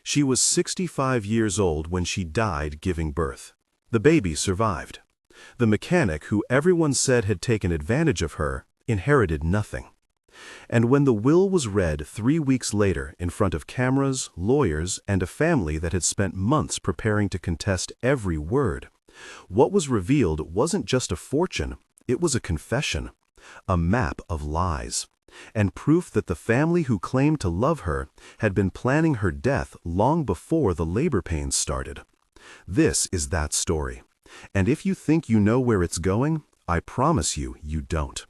She was 65 years old when she died giving birth. The baby survived. The mechanic, who everyone said had taken advantage of her, inherited nothing. And when the will was read 3 weeks later in front of cameras, lawyers, and a family that had spent months preparing to contest every word, what was revealed wasn't just a fortune, it was a confession, a map of lies, and proof that the family who claimed to love her had been planning her death long before the labor pains started. This is that story. And if you think you know where it's going, I promise you, you don't.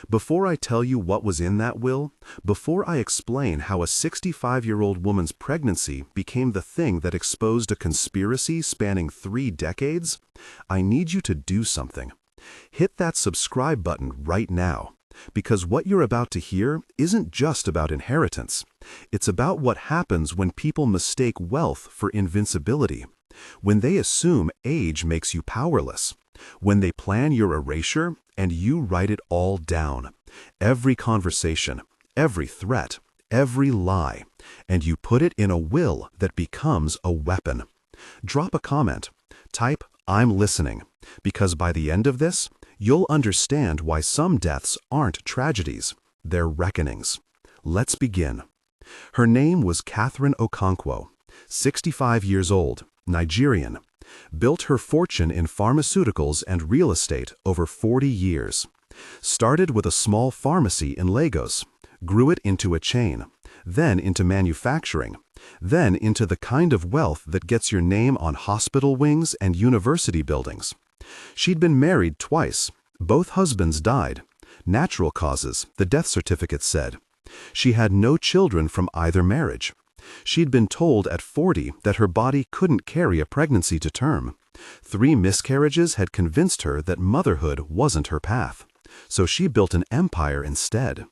Before I tell you what was in that will, before I explain how a 65-year-old woman's pregnancy became the thing that exposed a conspiracy spanning 3 decades, I need you to do something. Hit that subscribe button right now, because what you're about to hear isn't just about inheritance. It's about what happens when people mistake wealth for invincibility, when they assume age makes you powerless, when they plan your erasure and you write it all down, every conversation, every threat, every lie, and you put it in a will that becomes a weapon. Drop a comment. Type, "I'm listening," because by the end of this, you'll understand why some deaths aren't tragedies, they're reckonings. Let's begin. Her name was Catherine Okonkwo, 65 years old, Nigerian. Built her fortune in pharmaceuticals and real estate over 40 years. Started with a small pharmacy in Lagos, grew it into a chain, then into manufacturing, then into the kind of wealth that gets your name on hospital wings and university buildings. She'd been married twice. Both husbands died. Natural causes, the death certificate said. She had no children from either marriage. She'd been told at 40 that her body couldn't carry a pregnancy to term. 3 miscarriages had convinced her that motherhood wasn't her path. So she built an empire instead.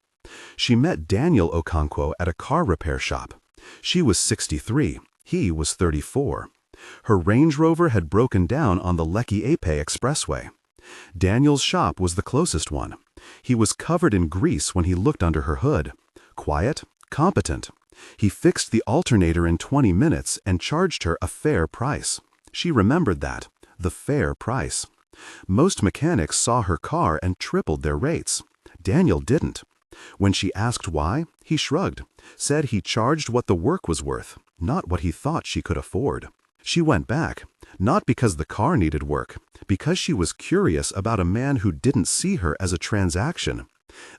She met Daniel Okonkwo at a car repair shop. She was 63, he was 34. Her Range Rover had broken down on the Lekki-Epe Expressway. Daniel's shop was the closest one. He was covered in grease when he looked under her hood. Quiet, competent. He fixed the alternator in 20 minutes and charged her a fair price. She remembered that, the fair price. Most mechanics saw her car and tripled their rates. Daniel didn't. When she asked why, he shrugged, said he charged what the work was worth, not what he thought she could afford. She went back, not because the car needed work, because she was curious about a man who didn't see her as a transaction.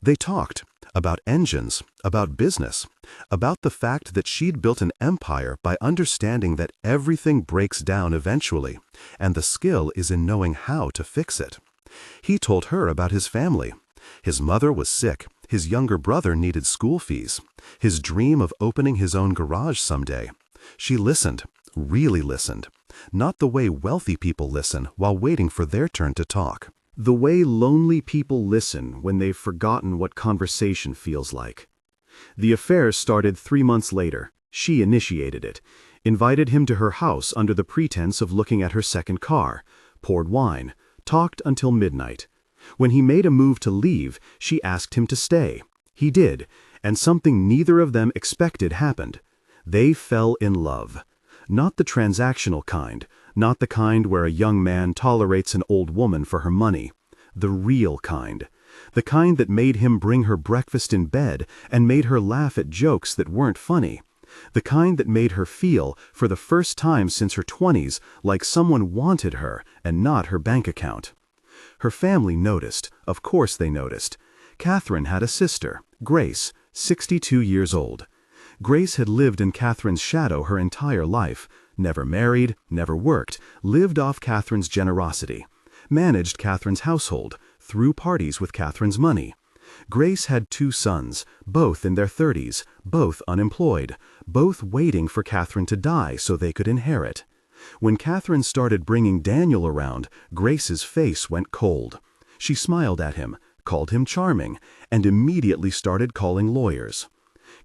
They talked about engines, about business, about the fact that she'd built an empire by understanding that everything breaks down eventually, and the skill is in knowing how to fix it. He told her about his family. His mother was sick, his younger brother needed school fees, his dream of opening his own garage someday. She listened, really listened, not the way wealthy people listen while waiting for their turn to talk. The way lonely people listen when they've forgotten what conversation feels like. The affair started 3 months later. She initiated it, invited him to her house under the pretense of looking at her second car, poured wine, talked until midnight. When he made a move to leave, she asked him to stay. He did, and something neither of them expected happened. They fell in love. Not the transactional kind, not the kind where a young man tolerates an old woman for her money. The real kind. The kind that made him bring her breakfast in bed and made her laugh at jokes that weren't funny. The kind that made her feel, for the first time since her 20s, like someone wanted her and not her bank account. Her family noticed. Of course they noticed. Catherine had a sister, Grace, 62 years old. Grace had lived in Catherine's shadow her entire life, never married, never worked, lived off Catherine's generosity, managed Catherine's household, threw parties with Catherine's money. Grace had 2 sons, both in their 30s, both unemployed, both waiting for Catherine to die so they could inherit. When Catherine started bringing Daniel around, Grace's face went cold. She smiled at him, called him charming, and immediately started calling lawyers.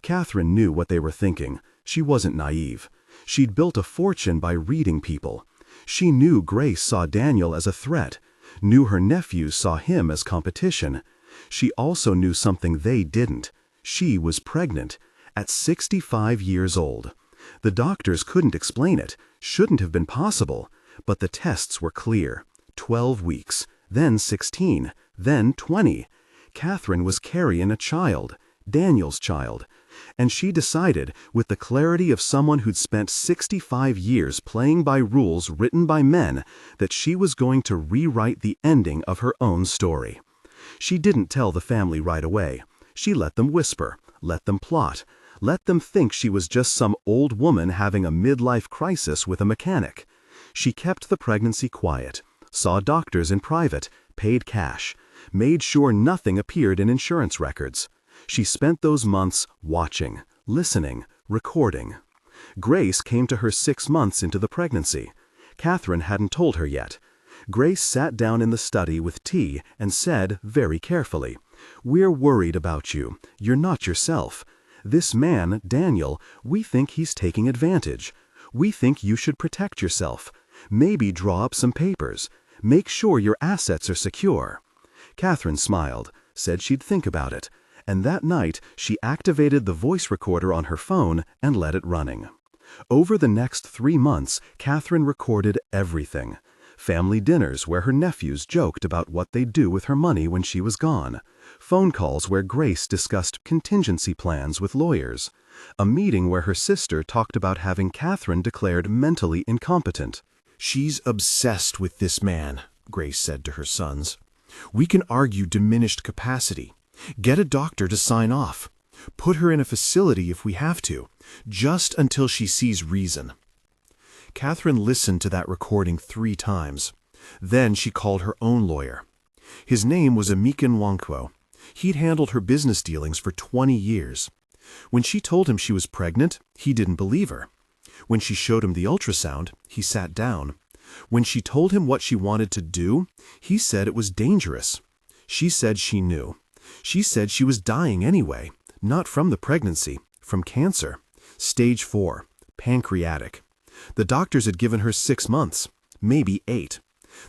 Catherine knew what they were thinking. She wasn't naive. She'd built a fortune by reading people. She knew Grace saw Daniel as a threat, knew her nephews saw him as competition. She also knew something they didn't. She was pregnant, at 65 years old. The doctors couldn't explain it, shouldn't have been possible, but the tests were clear. 12 weeks, then 16, then 20. Catherine was carrying a child, Daniel's child, and she decided, with the clarity of someone who'd spent 65 years playing by rules written by men, that she was going to rewrite the ending of her own story. She didn't tell the family right away. She let them whisper, let them plot, let them think she was just some old woman having a midlife crisis with a mechanic. She kept the pregnancy quiet, saw doctors in private, paid cash, made sure nothing appeared in insurance records. She spent those months watching, listening, recording. Grace came to her 6 months into the pregnancy. Catherine hadn't told her yet. Grace sat down in the study with tea and said very carefully, "We're worried about you. You're not yourself. This man, Daniel, we think he's taking advantage. We think you should protect yourself. Maybe draw up some papers. Make sure your assets are secure." Catherine smiled, said she'd think about it, and that night she activated the voice recorder on her phone and let it running. Over the next 3 months, Catherine recorded everything. Family dinners where her nephews joked about what they'd do with her money when she was gone. Phone calls where Grace discussed contingency plans with lawyers. A meeting where her sister talked about having Catherine declared mentally incompetent. "She's obsessed with this man," Grace said to her sons. "We can argue diminished capacity. Get a doctor to sign off. Put her in a facility if we have to, just until she sees reason." Catherine listened to that recording 3 times. Then she called her own lawyer. His name was Emeka Nwankwo. He'd handled her business dealings for 20 years. When she told him she was pregnant, he didn't believe her. When she showed him the ultrasound, he sat down. When she told him what she wanted to do, he said it was dangerous. She said she knew. She said she was dying anyway, not from the pregnancy, from cancer. Stage 4, pancreatic. The doctors had given her 6 months, maybe 8.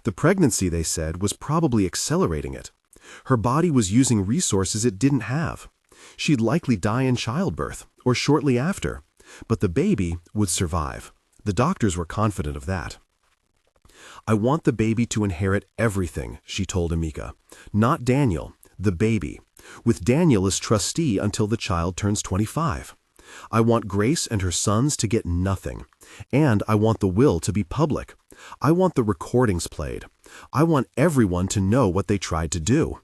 The pregnancy, they said, was probably accelerating it. Her body was using resources it didn't have. She'd likely die in childbirth, or shortly after. But the baby would survive. The doctors were confident of that. "I want the baby to inherit everything," she told Emeka. "Not Daniel, the baby. With Daniel as trustee until the child turns 25. I want Grace and her sons to get nothing. And I want the will to be public. I want the recordings played. I want everyone to know what they tried to do."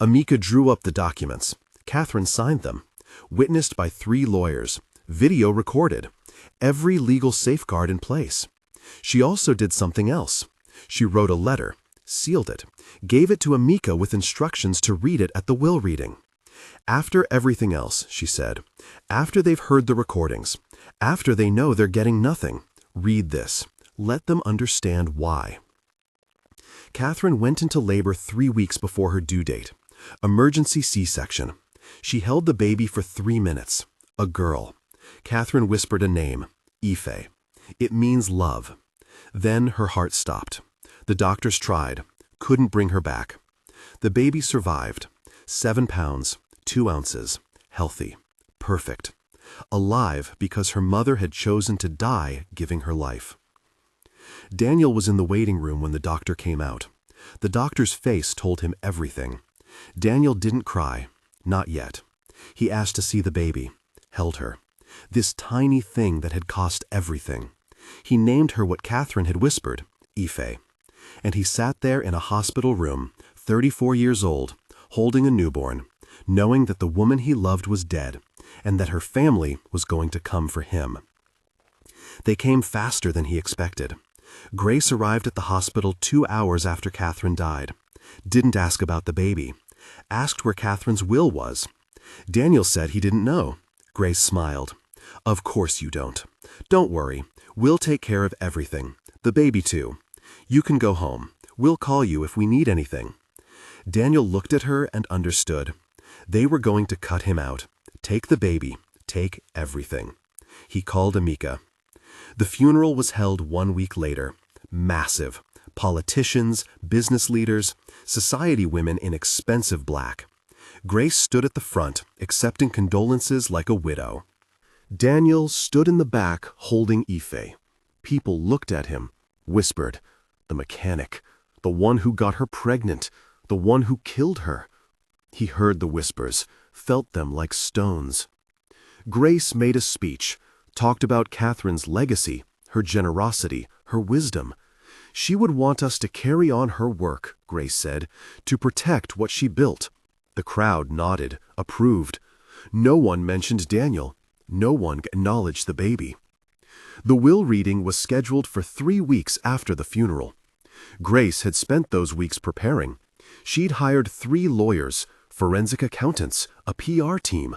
Emeka drew up the documents. Catherine signed them. Witnessed by 3 lawyers. Video recorded. Every legal safeguard in place. She also did something else. She wrote a letter, sealed it, gave it to Emeka with instructions to read it at the will reading. "After everything else," she said, "after they've heard the recordings, after they know they're getting nothing, read this. Let them understand why." Catherine went into labor 3 weeks before her due date. Emergency C-section. She held the baby for 3 minutes. A girl. Catherine whispered a name, Ife. It means love. Then her heart stopped. The doctors tried, couldn't bring her back. The baby survived. 7 pounds, 2 ounces, healthy, perfect. Alive because her mother had chosen to die giving her life. Daniel was in the waiting room when the doctor came out. The doctor's face told him everything. Daniel didn't cry, not yet. He asked to see the baby, held her. This tiny thing that had cost everything. He named her what Catherine had whispered, Ife. And he sat there in a hospital room, 34 years old, holding a newborn, knowing that the woman he loved was dead, and that her family was going to come for him. They came faster than he expected. Grace arrived at the hospital 2 hours after Catherine died. Didn't ask about the baby. Asked where Catherine's will was. Daniel said he didn't know. Grace smiled. "Of course you don't. Don't worry. We'll take care of everything. The baby too. You can go home. We'll call you if we need anything." Daniel looked at her and understood. They were going to cut him out. Take the baby. Take everything. He called Emeka. The funeral was held 1 week later. Massive. Politicians, business leaders, society women in expensive black. Grace stood at the front, accepting condolences like a widow. Daniel stood in the back holding Ife. People looked at him, whispered, "The mechanic, the one who got her pregnant, the one who killed her." He heard the whispers, felt them like stones. Grace made a speech, talked about Catherine's legacy, her generosity, her wisdom. She would want us to carry on her work, Grace said, to protect what she built. The crowd nodded, approved. No one mentioned Daniel. No one acknowledged the baby. The will reading was scheduled for 3 weeks after the funeral. Grace had spent those weeks preparing. She'd hired 3 lawyers, forensic accountants, a PR team.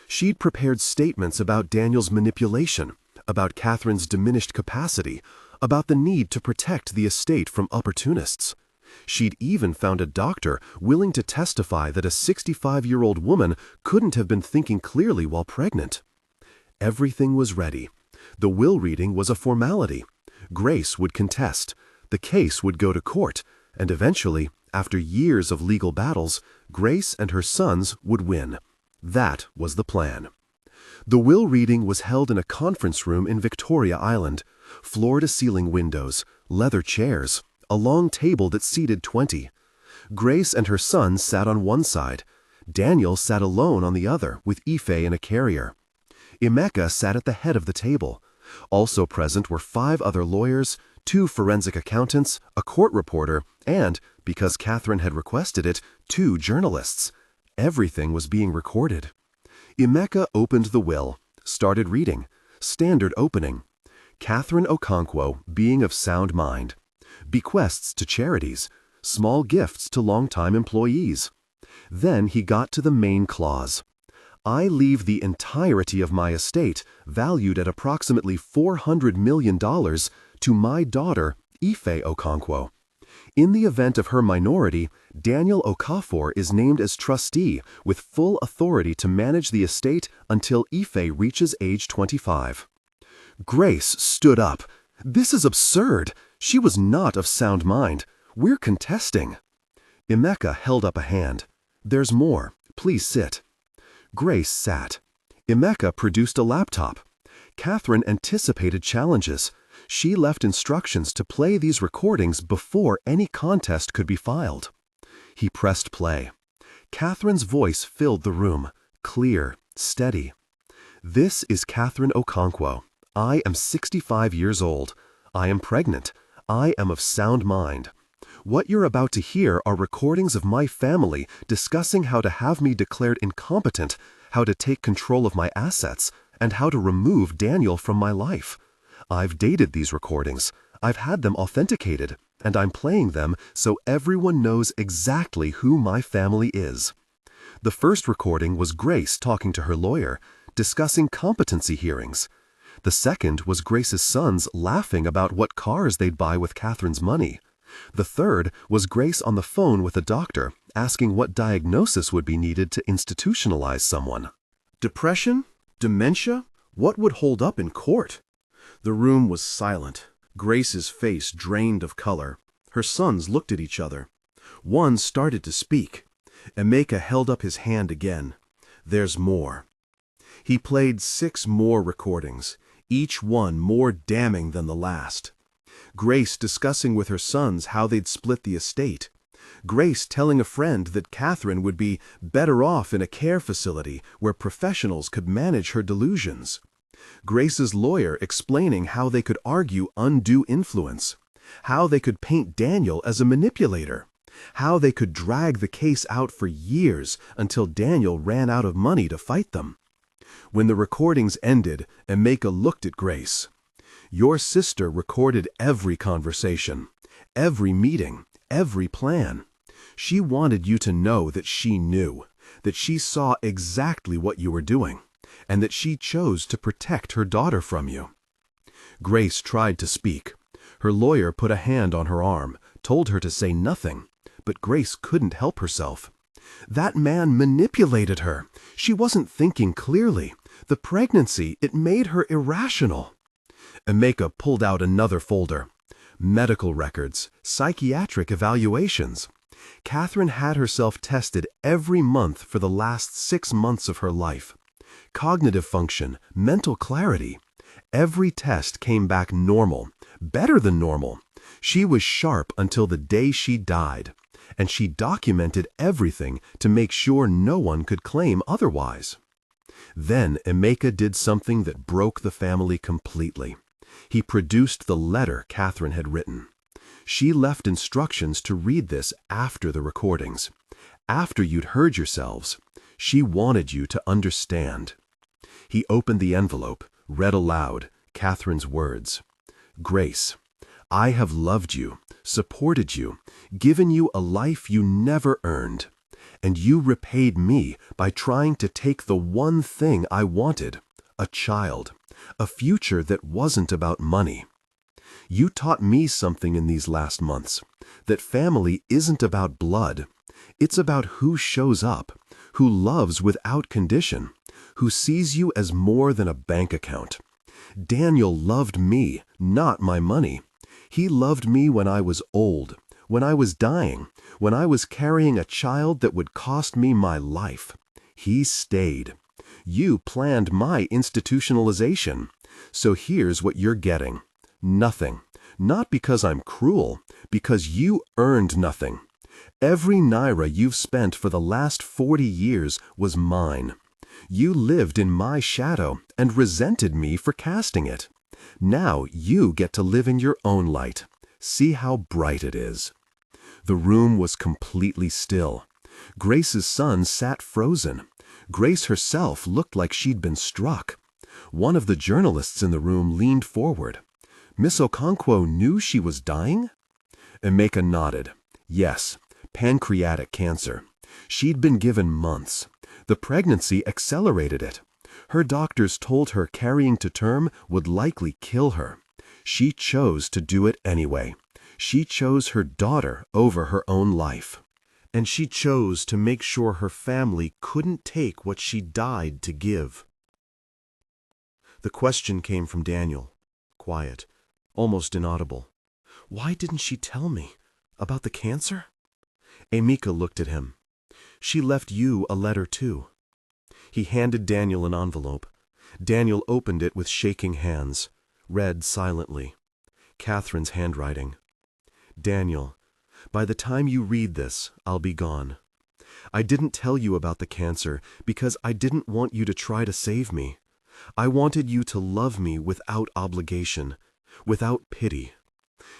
She'd prepared statements about Daniel's manipulation, about Catherine's diminished capacity, about the need to protect the estate from opportunists. She'd even found a doctor willing to testify that a 65-year-old woman couldn't have been thinking clearly while pregnant. Everything was ready. The will reading was a formality. Grace would contest. The case would go to court, and eventually, after years of legal battles, Grace and her sons would win. That was the plan. The will reading was held in a conference room in Victoria Island. Floor-to-ceiling windows, leather chairs, a long table that seated 20. Grace and her son sat on one side. Daniel sat alone on the other, with Ife in a carrier. Emeka sat at the head of the table. Also present were 5 other lawyers, 2 forensic accountants, a court reporter, and, because Catherine had requested it, 2 journalists. Everything was being recorded. Emeka opened the will, started reading. Standard opening. Catherine Okonkwo, being of sound mind. Bequests to charities. Small gifts to longtime employees. Then he got to the main clause. I leave the entirety of my estate, valued at approximately $400 million, to my daughter, Ife Okonkwo. In the event of her minority, Daniel Okafor is named as trustee with full authority to manage the estate until Ife reaches age 25. Grace stood up. This is absurd. She was not of sound mind. We're contesting. Emeka held up a hand. There's more. Please sit. Grace sat. Emeka produced a laptop. Catherine anticipated challenges. She left instructions to play these recordings before any contest could be filed. He pressed play. Catherine's voice filled the room, clear, steady. This is Catherine Okonkwo. I am 65 years old. I am pregnant. I am of sound mind. What you're about to hear are recordings of my family discussing how to have me declared incompetent, how to take control of my assets, and how to remove Daniel from my life. I've dated these recordings. I've had them authenticated, and I'm playing them so everyone knows exactly who my family is. The first recording was Grace talking to her lawyer, discussing competency hearings. The second was Grace's sons laughing about what cars they'd buy with Catherine's money. The third was Grace on the phone with a doctor, asking what diagnosis would be needed to institutionalize someone. Depression? Dementia? What would hold up in court? The room was silent. Grace's face drained of color. Her sons looked at each other. One started to speak. Emeka held up his hand again. There's more. He played 6 more recordings, each one more damning than the last. Grace discussing with her sons how they'd split the estate. Grace telling a friend that Catherine would be better off in a care facility where professionals could manage her delusions. Grace's lawyer explaining how they could argue undue influence, how they could paint Daniel as a manipulator, how they could drag the case out for years until Daniel ran out of money to fight them. When the recordings ended, Emeka looked at Grace. Your sister recorded every conversation, every meeting, every plan. She wanted you to know that she knew, that she saw exactly what you were doing, and that she chose to protect her daughter from you. Grace tried to speak. Her lawyer put a hand on her arm, told her to say nothing, but Grace couldn't help herself. That man manipulated her. She wasn't thinking clearly. The pregnancy, it made her irrational. Emeka pulled out another folder. Medical records, psychiatric evaluations. Catherine had herself tested every month for the last 6 months of her life. cognitive function, mental clarity. Every test came back normal, better than normal. She was sharp until the day she died, and she documented everything to make sure no one could claim otherwise. Then Emeka did something that broke the family completely. He produced the letter Catherine had written. She left instructions to read this after the recordings. After you'd heard yourselves, she wanted you to understand. He opened the envelope, read aloud Catherine's words. Grace, I have loved you, supported you, given you a life you never earned, and you repaid me by trying to take the one thing I wanted, a child, a future that wasn't about money. You taught me something in these last months, that family isn't about blood. It's about who shows up, who loves without condition, who sees you as more than a bank account. Daniel loved me, not my money. He loved me when I was old, when I was dying, when I was carrying a child that would cost me my life. He stayed. You planned my institutionalization. So here's what you're getting. Nothing. Not because I'm cruel, because you earned nothing. Every naira you've spent for the last 40 years was mine. You lived in my shadow and resented me for casting it. Now you get to live in your own light. See how bright it is. The room was completely still. Grace's son sat frozen. Grace herself looked like she'd been struck. One of the journalists in the room leaned forward. Miss Okonkwo knew she was dying? Emeka nodded. Yes, pancreatic cancer. She'd been given months. The pregnancy accelerated it. Her doctors told her carrying to term would likely kill her. She chose to do it anyway. She chose her daughter over her own life. And she chose to make sure her family couldn't take what she died to give. The question came from Daniel, quiet, almost inaudible. Why didn't she tell me? About the cancer? Emeka looked at him. She left you a letter too. He handed Daniel an envelope. Daniel opened it with shaking hands, read silently. Catherine's handwriting. Daniel, by the time you read this, I'll be gone. I didn't tell you about the cancer because I didn't want you to try to save me. I wanted you to love me without obligation, without pity.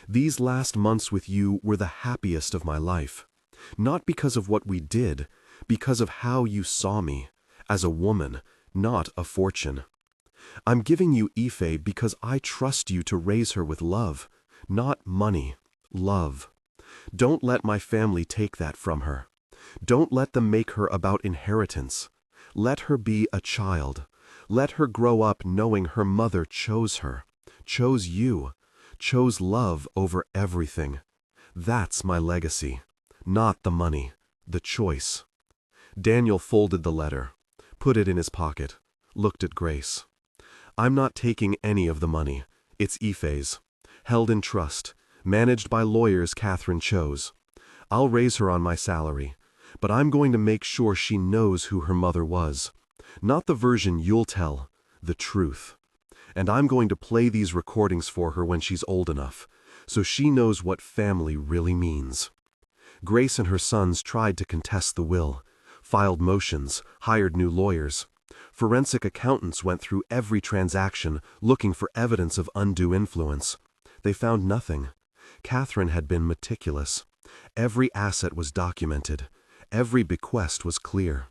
These last months with you were the happiest of my life. Not because of what we did, because of how you saw me, as a woman, not a fortune. I'm giving you Ife because I trust you to raise her with love, not money, love. Don't let my family take that from her. Don't let them make her about inheritance. Let her be a child. Let her grow up knowing her mother chose her, chose you, chose love over everything. That's my legacy. Not the money, the choice. Daniel folded the letter, put it in his pocket, looked at Grace. I'm not taking any of the money. It's Ife's. Held in trust, managed by lawyers Catherine chose. I'll raise her on my salary, but I'm going to make sure she knows who her mother was. Not the version you'll tell, the truth. And I'm going to play these recordings for her when she's old enough, so she knows what family really means. Grace and her sons tried to contest the will, filed motions, hired new lawyers. Forensic accountants went through every transaction looking for evidence of undue influence. They found nothing. Catherine had been meticulous. Every asset was documented. Every bequest was clear.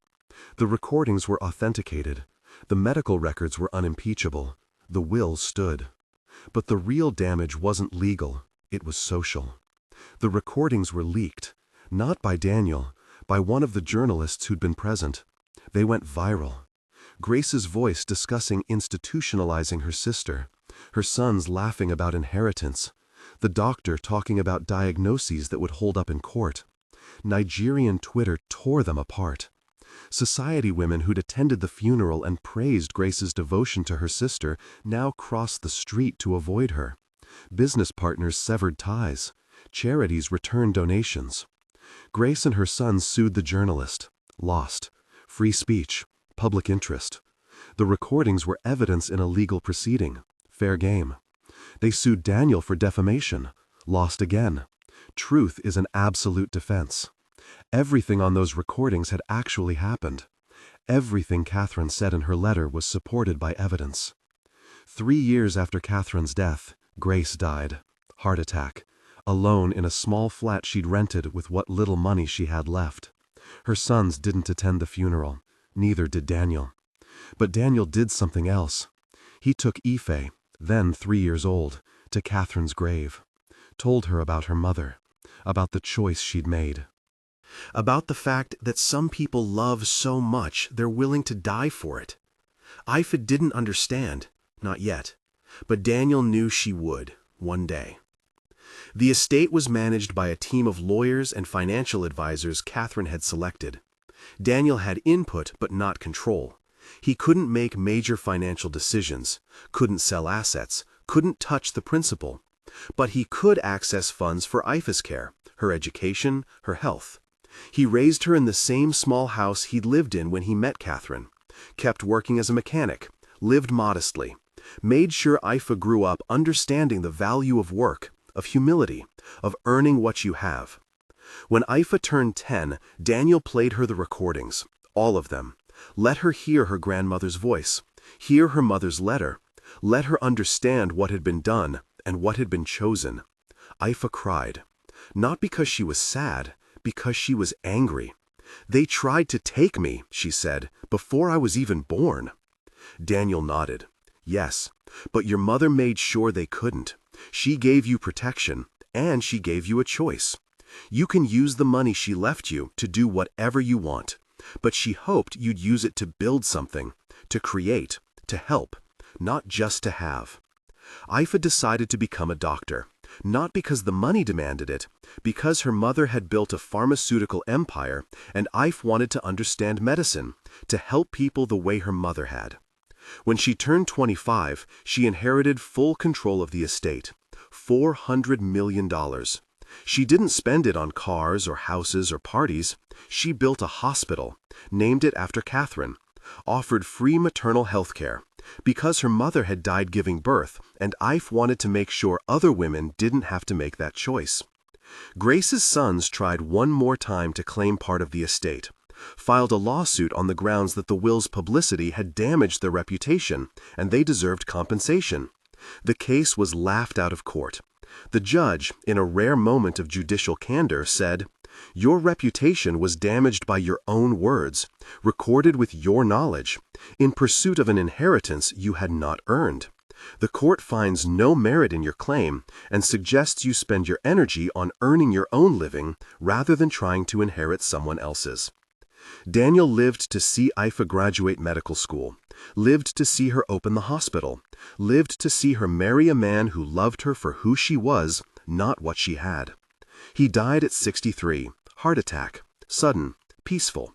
The recordings were authenticated. The medical records were unimpeachable. The will stood. But the real damage wasn't legal. It was social. The recordings were leaked, not by Daniel, by one of the journalists who'd been present. They went viral. Grace's voice discussing institutionalizing her sister, her sons laughing about inheritance, the doctor talking about diagnoses that would hold up in court. Nigerian Twitter tore them apart. Society women who'd attended the funeral and praised Grace's devotion to her sister now crossed the street to avoid her. Business partners severed ties. Charities returned donations. Grace and her sons sued the journalist. Lost. Free speech. Public interest. The recordings were evidence in a legal proceeding. Fair game. They sued Daniel for defamation. Lost again. Truth is an absolute defense. Everything on those recordings had actually happened. Everything Catherine said in her letter was supported by evidence. 3 years after Catherine's death, Grace died. Heart attack. Alone in a small flat she'd rented with what little money she had left. Her sons didn't attend the funeral. Neither did Daniel. But Daniel did something else. He took Ife, then 3 years old, to Catherine's grave. Told her about her mother. About the choice she'd made. About the fact that some people love so much they're willing to die for it. Ife didn't understand, not yet, but Daniel knew she would, one day. The estate was managed by a team of lawyers and financial advisors Catherine had selected. Daniel had input but not control. He couldn't make major financial decisions, couldn't sell assets, couldn't touch the principal. But he could access funds for Ife's care, her education, her health. He raised her in the same small house he'd lived in when he met Catherine, kept working as a mechanic, lived modestly, made sure Ife grew up understanding the value of work, of humility, of earning what you have. When Ife turned 10, Daniel played her the recordings, all of them. Let her hear her grandmother's voice, hear her mother's letter, let her understand what had been done and what had been chosen. Ife cried, not because she was sad, because she was angry. They tried to take me, she said, before I was even born. Daniel nodded. Yes, but your mother made sure they couldn't. She gave you protection, and she gave you a choice. You can use the money she left you to do whatever you want, but she hoped you'd use it to build something, to create, to help, not just to have. Ife decided to become a doctor, not because the money demanded it, because her mother had built a pharmaceutical empire and Ife wanted to understand medicine, to help people the way her mother had. When she turned 25, she inherited full control of the estate, $400 million. She didn't spend it on cars or houses or parties. She built a hospital, named it after Catherine, offered free maternal health care, because her mother had died giving birth, and Ife wanted to make sure other women didn't have to make that choice. Grace's sons tried one more time to claim part of the estate, filed a lawsuit on the grounds that the will's publicity had damaged their reputation, and they deserved compensation. The case was laughed out of court. The judge, in a rare moment of judicial candor, said, "Your reputation was damaged by your own words, recorded with your knowledge, in pursuit of an inheritance you had not earned. The court finds no merit in your claim and suggests you spend your energy on earning your own living rather than trying to inherit someone else's." Daniel lived to see Ife graduate medical school, lived to see her open the hospital, lived to see her marry a man who loved her for who she was, not what she had. He died at 63, heart attack, sudden, peaceful.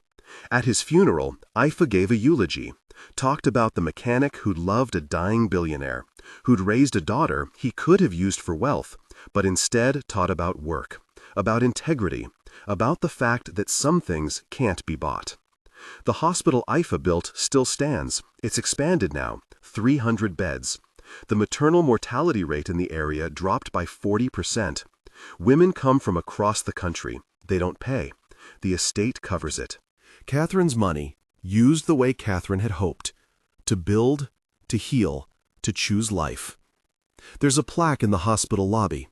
At his funeral, Ife gave a eulogy, talked about the mechanic who'd loved a dying billionaire, who'd raised a daughter he could have used for wealth, but instead taught about work, about integrity, about the fact that some things can't be bought. The hospital Ife built still stands. It's expanded now, 300 beds. The maternal mortality rate in the area dropped by 40%. Women come from across the country. They don't pay. The estate covers it. Catherine's money, used the way Catherine had hoped, to build, to heal, to choose life. There's a plaque in the hospital lobby.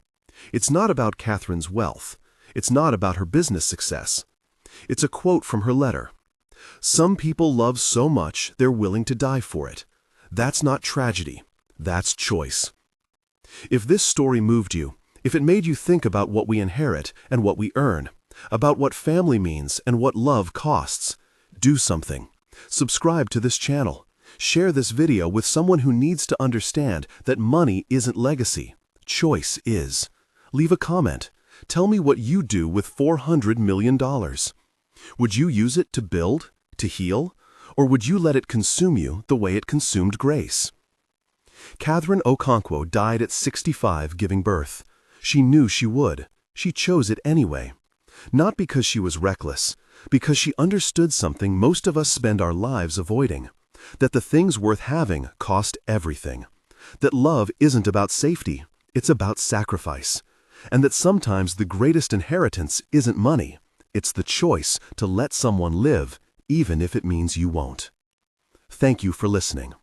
It's not about Catherine's wealth. It's not about her business success. It's a quote from her letter. Some people love so much they're willing to die for it. That's not tragedy. That's choice. If this story moved you, if it made you think about what we inherit and what we earn, about what family means and what love costs, do something. Subscribe to this channel. Share this video with someone who needs to understand that money isn't legacy. Choice is. Leave a comment. Tell me what you do with $400 million. Would you use it to build, to heal, or would you let it consume you the way it consumed Grace? Catherine Okonkwo died at 65 giving birth. She knew she would. She chose it anyway. Not because she was reckless, because she understood something most of us spend our lives avoiding. That the things worth having cost everything. That love isn't about safety, it's about sacrifice. And that sometimes the greatest inheritance isn't money, it's the choice to let someone live, even if it means you won't. Thank you for listening.